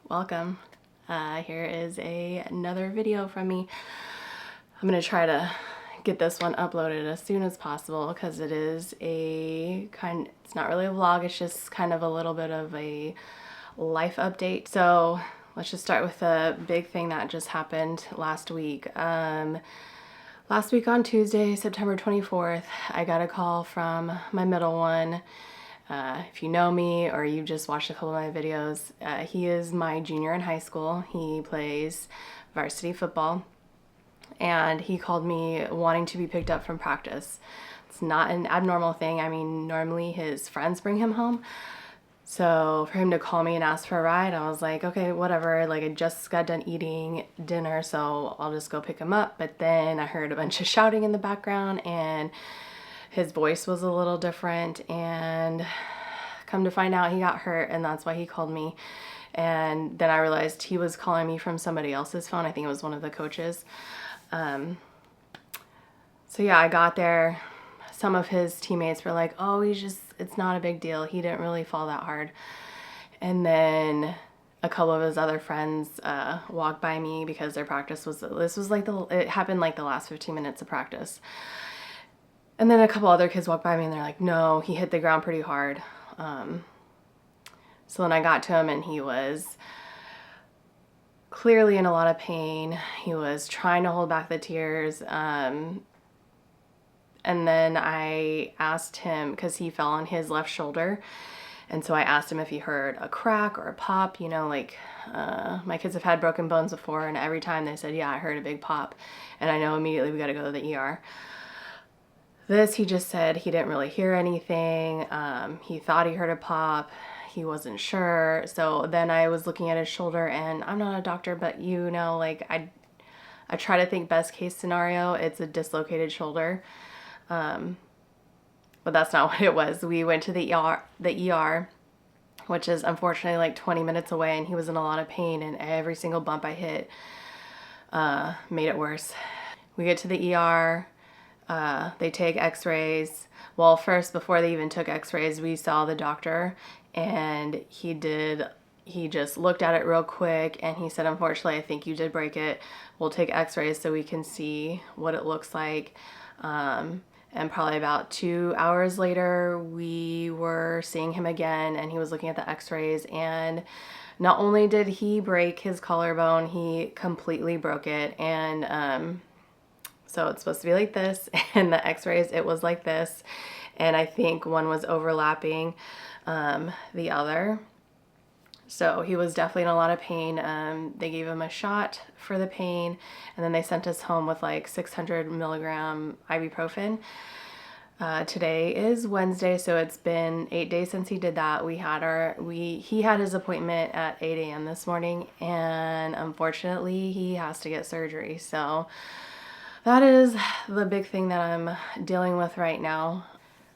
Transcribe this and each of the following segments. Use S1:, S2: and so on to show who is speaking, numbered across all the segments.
S1: welcome. Here is another video from me. I'm gonna try to get this one uploaded as soon as possible because it is it's not really a vlog, it's just kind of a little bit of a life update. So let's just start with the big thing that just happened last week. Last week on Tuesday, September 24th, I got a call from my middle one. If you know me or you just watched a couple of my videos, he is my junior in high school. He plays varsity football, and he called me wanting to be picked up from practice. It's not an abnormal thing. I mean, normally his friends bring him home. So for him to call me and ask for a ride, I was like, okay, whatever. Like, I just got done eating dinner, so I'll just go pick him up. But then I heard a bunch of shouting in the background, and his voice was a little different, and come to find out he got hurt, and that's why he called me. And then I realized he was calling me from somebody else's phone. I think it was one of the coaches. So yeah, I got there. Some of his teammates were like, oh, it's not a big deal. He didn't really fall that hard. And then a couple of his other friends walked by me because their practice it happened like the last 15 minutes of practice. And then a couple other kids walked by me and they're like, no, he hit the ground pretty hard. So then I got to him and he was clearly in a lot of pain. He was trying to hold back the tears. And then I asked him, because he fell on his left shoulder. And so I asked him if he heard a crack or a pop. You know, like my kids have had broken bones before, and every time they said, yeah, I heard a big pop. And I know immediately we got to go to the ER. He just said he didn't really hear anything. He thought he heard a pop. He wasn't sure. So then I was looking at his shoulder, and I'm not a doctor, but you know, like I try to think best case scenario, it's a dislocated shoulder. But that's not what it was. We went to the ER, which is unfortunately like 20 minutes away, and he was in a lot of pain, and every single bump I hit made it worse. We get to the ER. They take x-rays. Well, first, before they even took x-rays, we saw the doctor, and he just looked at it real quick, and he said, unfortunately, I think you did break it. We'll take x-rays so we can see what it looks like. And probably about 2 hours later, we were seeing him again, and he was looking at the x-rays, and not only did he break his collarbone, he completely broke it. And so it's supposed to be like this, and the x-rays, it was like this. And I think one was overlapping the other. So he was definitely in a lot of pain. They gave him a shot for the pain, and then they sent us home with like 600 milligram ibuprofen. Today is Wednesday, so it's been 8 days since he did that. He had his appointment at 8 a.m. this morning, and unfortunately he has to get surgery. So that is the big thing that I'm dealing with right now.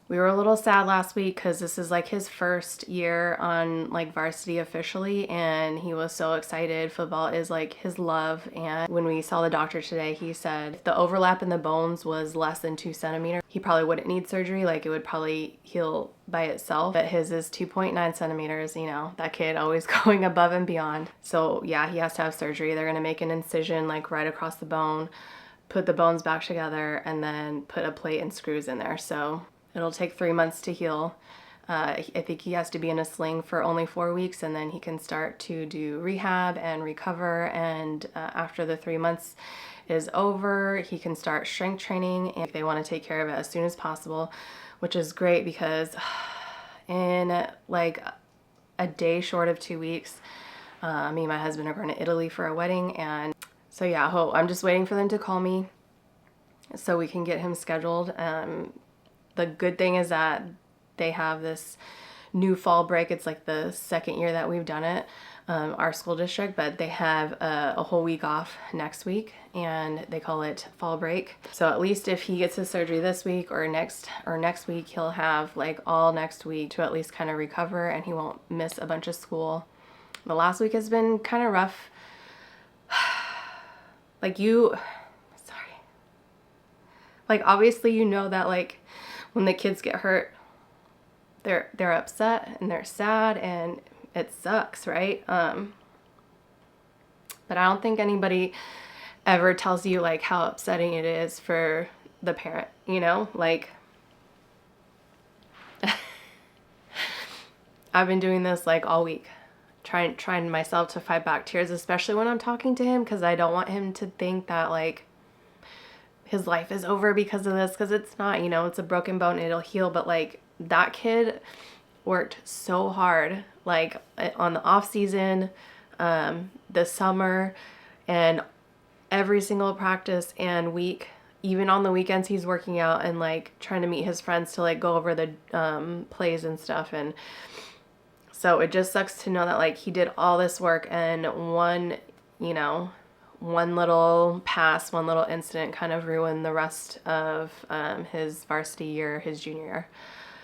S1: We were a little sad last week because this is like his first year on like varsity officially, and he was so excited. Football is like his love. And when we saw the doctor today, he said if the overlap in the bones was less than 2 centimeters, he probably wouldn't need surgery. Like, it would probably heal by itself. But his is 2.9 centimeters, you know, that kid always going above and beyond. So yeah, he has to have surgery. They're gonna make an incision like right across the bone, put the bones back together, and then put a plate and screws in there. So it'll take 3 months to heal. I think he has to be in a sling for only 4 weeks, and then he can start to do rehab and recover. And after the 3 months is over, he can start strength training, and they want to take care of it as soon as possible, which is great because in like a day short of 2 weeks, me and my husband are going to Italy for a wedding. And so yeah, I'm just waiting for them to call me so we can get him scheduled. The good thing is that they have this new fall break. It's like the second year that we've done it, our school district, but they have a whole week off next week, and they call it fall break. So at least if he gets his surgery this week or next week, he'll have like all next week to at least kind of recover, and he won't miss a bunch of school. The last week has been kind of rough. Like obviously you know that like when the kids get hurt, they're upset and they're sad and it sucks, right? But I don't think anybody ever tells you like how upsetting it is for the parent, you know? Like, I've been doing this like all week, trying myself to fight back tears, especially when I'm talking to him, because I don't want him to think that like his life is over because of this, because it's not, you know, it's a broken bone, it'll heal. But like, that kid worked so hard, like on the off season, the summer, and every single practice and week. Even on the weekends, he's working out and like trying to meet his friends to like go over the plays and stuff. And so it just sucks to know that like he did all this work, and one little pass, one little incident kind of ruined the rest of his varsity year, his junior year.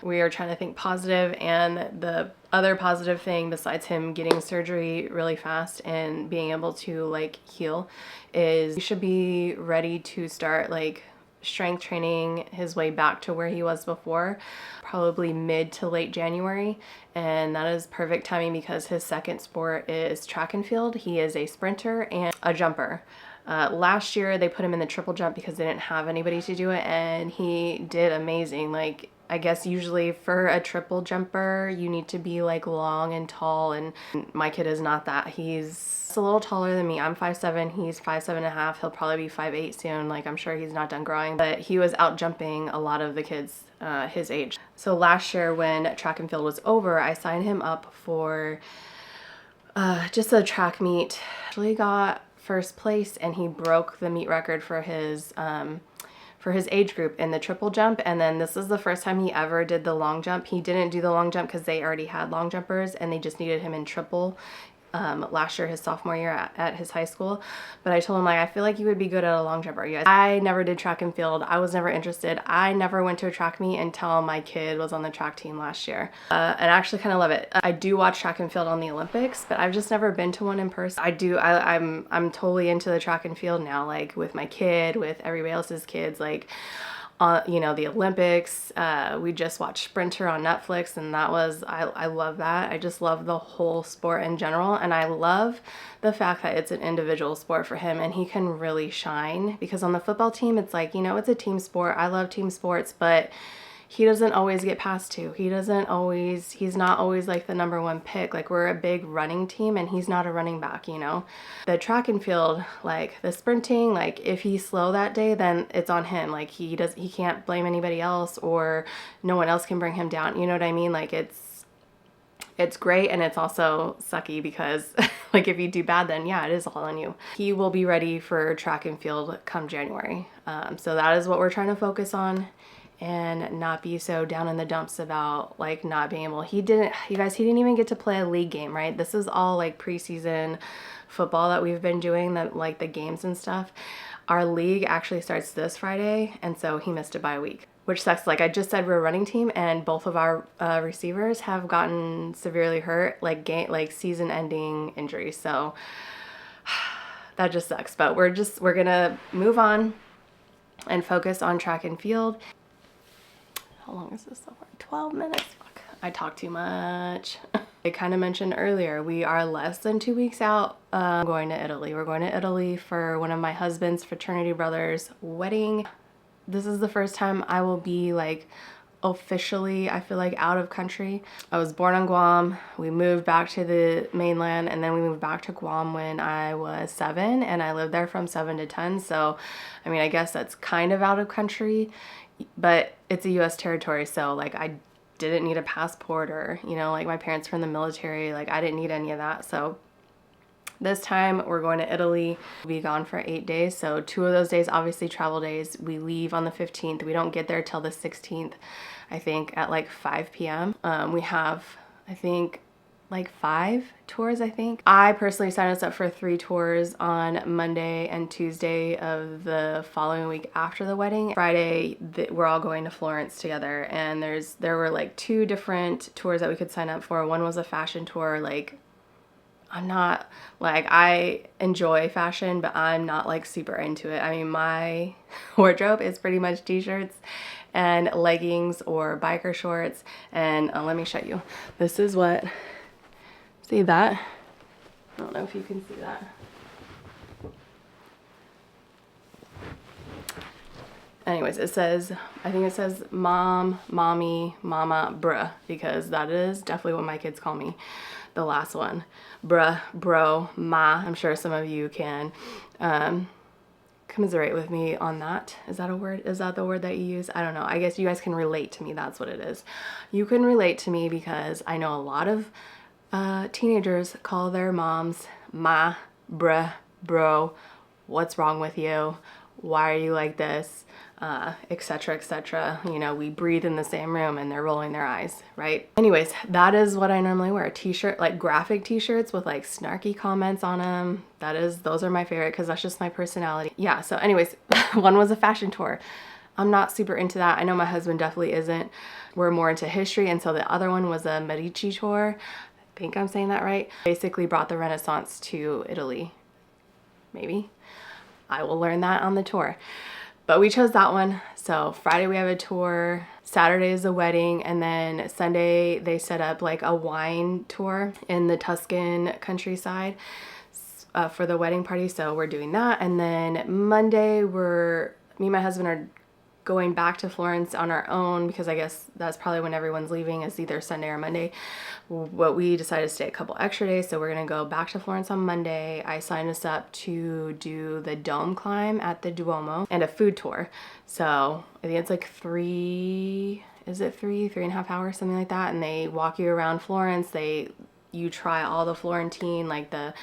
S1: We are trying to think positive, and the other positive thing besides him getting surgery really fast and being able to like heal is he should be ready to start like strength training his way back to where he was before, probably mid to late January. And that is perfect timing because his second sport is track and field. He is a sprinter and a jumper. Last year they put him in the triple jump because they didn't have anybody to do it, and he did amazing. Like, I guess usually for a triple jumper you need to be like long and tall, and my kid is not that. He's a little taller than me. I'm 5'7", he's 5'7.5". He'll probably be 5'8" soon. Like, I'm sure he's not done growing, but he was out jumping a lot of the kids his age. So last year when track and field was over, I signed him up for just a track meet. Actually got first place, and he broke the meet record for his age group in the triple jump. And then this is the first time he ever did the long jump. He didn't do the long jump because they already had long jumpers and they just needed him in triple last year, his sophomore year at his high school. But I told him, like, I feel like you would be good at a long jumper. You guys, I never did track and field. I was never interested. I never went to a track meet until my kid was on the track team last year. And I actually kind of love it. I do watch track and field on the Olympics, but I've just never been to one in person. I'm totally into the track and field now, like with my kid, with everybody else's kids, like the Olympics. We just watched Sprinter on Netflix, and I love that. I just love the whole sport in general, and I love the fact that it's an individual sport for him and he can really shine, because on the football team it's like, it's a team sport. I love team sports, but he doesn't always get passed to. He's not always like the number one pick. Like, we're a big running team and he's not a running back, The track and field, like the sprinting, like if he's slow that day, then it's on him. Like, he can't blame anybody else, or no one else can bring him down. You know what I mean? Like, it's great, and it's also sucky because like if you do bad, then yeah, it is all on you. He will be ready for track and field come January. So that is what we're trying to focus on, and not be so down in the dumps about like not being able. He didn't even get to play a league game, right? This is all like preseason football that we've been doing, that like the games and stuff. Our league actually starts this Friday, and so he missed it by a week, which sucks. Like I just said, we're a running team, and both of our receivers have gotten severely hurt, like season-ending injuries. So that just sucks. But we're gonna move on and focus on track and field. How long is this so far? 12 minutes. Fuck, I talk too much. I kind of mentioned earlier, we are less than 2 weeks out going to Italy. We're going to Italy for one of my husband's fraternity brothers' wedding. This is the first time I will be like officially, I feel like, out of country. I was born on Guam. We moved back to the mainland, and then we moved back to Guam when I was 7, and I lived there from 7 to 10. So, I mean, I guess that's kind of out of country, but it's a US territory. So like, I didn't need a passport, or, like my parents were in the military. Like, I didn't need any of that. So this time we're going to Italy. We'll be gone for 8 days. So 2 of those days, obviously travel days. We leave on the 15th. We don't get there till the 16th, I think, at like 5 p.m. We have, I think, like 5 tours, I think. I personally signed us up for 3 tours on Monday and Tuesday of the following week after the wedding. Friday, we're all going to Florence together, and there were like 2 different tours that we could sign up for. One was a fashion tour. Like, I enjoy fashion, but I'm not like super into it. I mean, my wardrobe is pretty much t-shirts and leggings or biker shorts. And let me show you. This is what, see that? I don't know if you can see that. anyways, it says, I think it says mom, mommy, mama, bruh, because that is definitely what my kids call me. The last one, bruh, bro, ma. I'm sure some of you can commiserate with me on that. Is that a word? Is that the word that you use? I don't know. I guess you guys can relate to me. That's what it is. You can relate to me because I know a lot of teenagers call their moms ma, bruh, bro, what's wrong with you? Why are you like this? Etc., etc. You know, we breathe in the same room and they're rolling their eyes, right? Anyways, that is what I normally wear. A t-shirt, like graphic t-shirts with like snarky comments on them. Those are my favorite because that's just my personality. Yeah, so anyways, one was a fashion tour. I'm not super into that. I know my husband definitely isn't. We're more into history, and so the other one was a Medici tour. I think I'm saying that right. Basically brought the Renaissance to Italy. Maybe. I will learn that on the tour. But we chose that one. So Friday we have a tour, Saturday is a wedding, and then Sunday they set up like a wine tour in the Tuscan countryside for the wedding party. So we're doing that. And then Monday me and my husband are going back to Florence on our own because I guess that's probably when everyone's leaving, is either Sunday or Monday. But we decided to stay a couple extra days, so we're gonna go back to Florence on Monday. I signed us up to do the dome climb at the Duomo and a food tour. So I think it's like 3.5 hours, something like that. And they walk you around Florence. You try all the Florentine, like the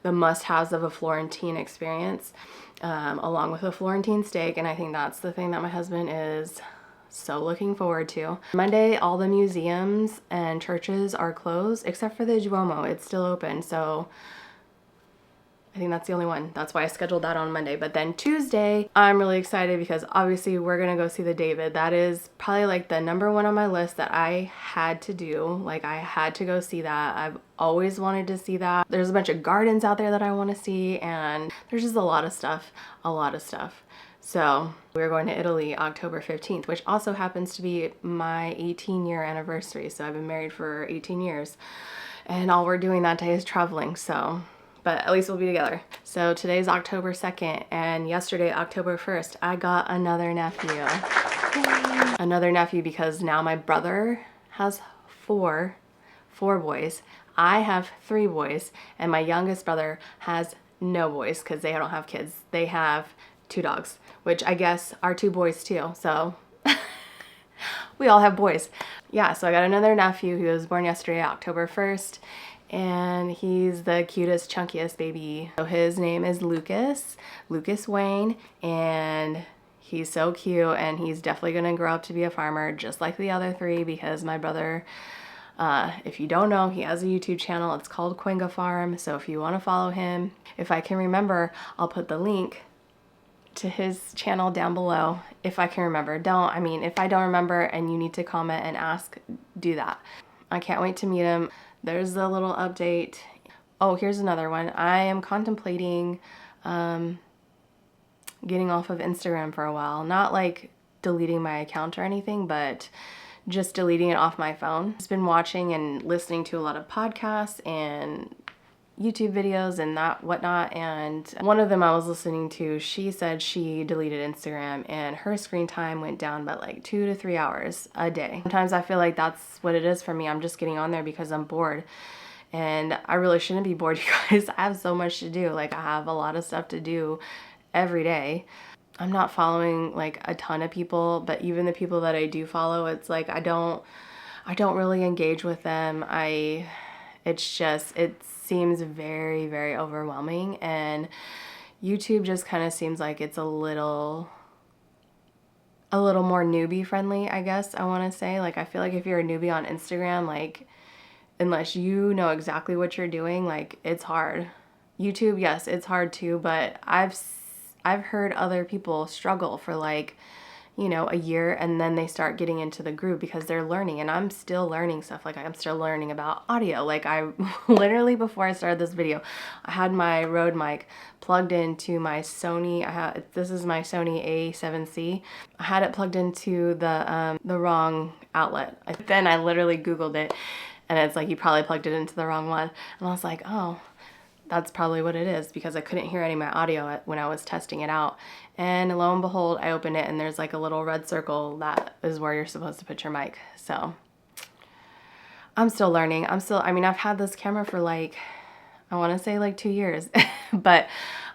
S1: must-haves of a Florentine experience, along with a Florentine steak. And I think that's the thing that my husband is so looking forward to. Monday, all the museums and churches are closed except for the Duomo. It's still open, so I think that's the only one. That's why I scheduled that on Monday. But then Tuesday, I'm really excited because obviously we're gonna go see the David. That is probably like the number one on my list that I had to do. Like, I had to go see that. I've always wanted to see that. There's a bunch of gardens out there that I want to see, and there's just a lot of stuff. So we're going to Italy October 15th, which also happens to be my 18-year anniversary. So I've been married for 18 years, and all we're doing that day is traveling. So, but at least we'll be together. So today's October 2nd, and yesterday, October 1st, I got another nephew. Yay. Another nephew, because now my brother has four boys. I have 3 boys, and my youngest brother has no boys because they don't have kids. They have 2 dogs, which I guess are 2 boys too. So we all have boys. Yeah, so I got another nephew who was born yesterday, October 1st. And he's the cutest, chunkiest baby. So his name is Lucas Wayne, and he's so cute, and he's definitely gonna grow up to be a farmer just like the other 3, because my brother, if you don't know, he has a YouTube channel. It's called Quinga Farm. So if you want to follow him, if I can remember, I'll put the link to his channel down below. If I can remember. If I don't remember and you need to comment and ask, do that. I can't wait to meet him. There's a little update. Oh, here's another one. I am contemplating getting off of Instagram for a while. Not like deleting my account or anything, but just deleting it off my phone. I've been watching and listening to a lot of podcasts and YouTube videos and whatnot, and one of them I was listening to, she said she deleted Instagram and her screen time went down by like 2 to 3 hours a day. Sometimes I feel like that's what it is for me. I'm just getting on there because I'm bored, and I really shouldn't be bored, you guys. I have so much to do. Like, I have a lot of stuff to do every day. I'm not following like a ton of people, but even the people that I do follow, it's like I don't really engage with them. It seems very, very overwhelming, and YouTube just kind of seems like it's a little more newbie friendly, I guess I want to say. Like, I feel like if you're a newbie on Instagram, like, unless you know exactly what you're doing, like, it's hard. YouTube, yes, it's hard too, but I've heard other people struggle for like, a year, and then they start getting into the groove because they're learning, and I'm still learning stuff. Like, I'm still learning about audio. Like, I literally, before I started this video, I had my Rode mic plugged into my Sony. This is my Sony A7C. I had it plugged into the wrong outlet. Then I literally Googled it, and it's like, you probably plugged it into the wrong one. And I was like, oh, that's probably what it is, because I couldn't hear any of my audio when I was testing it out. And lo and behold, I open it and there's like a little red circle that is where you're supposed to put your mic. So I'm still learning. I mean, I've had this camera for like, I want to say like 2 years, but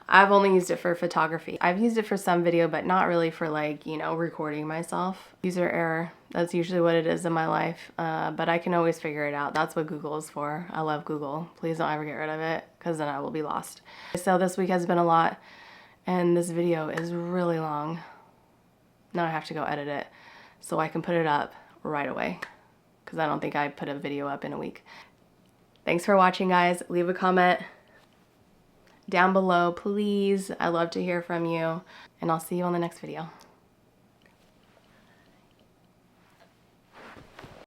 S1: I've only used it for photography. I've used it for some video, but not really for like, you know, recording myself. User error. That's usually what it is in my life. But I can always figure it out. That's what Google is for. I love Google. Please don't ever get rid of it, because then I will be lost. So this week has been a lot, and this video is really long. Now I have to go edit it so I can put it up right away, because I don't think I put a video up in a week. Thanks for watching, guys. Leave a comment down below, please. I love to hear from you, and I'll see you on the next video.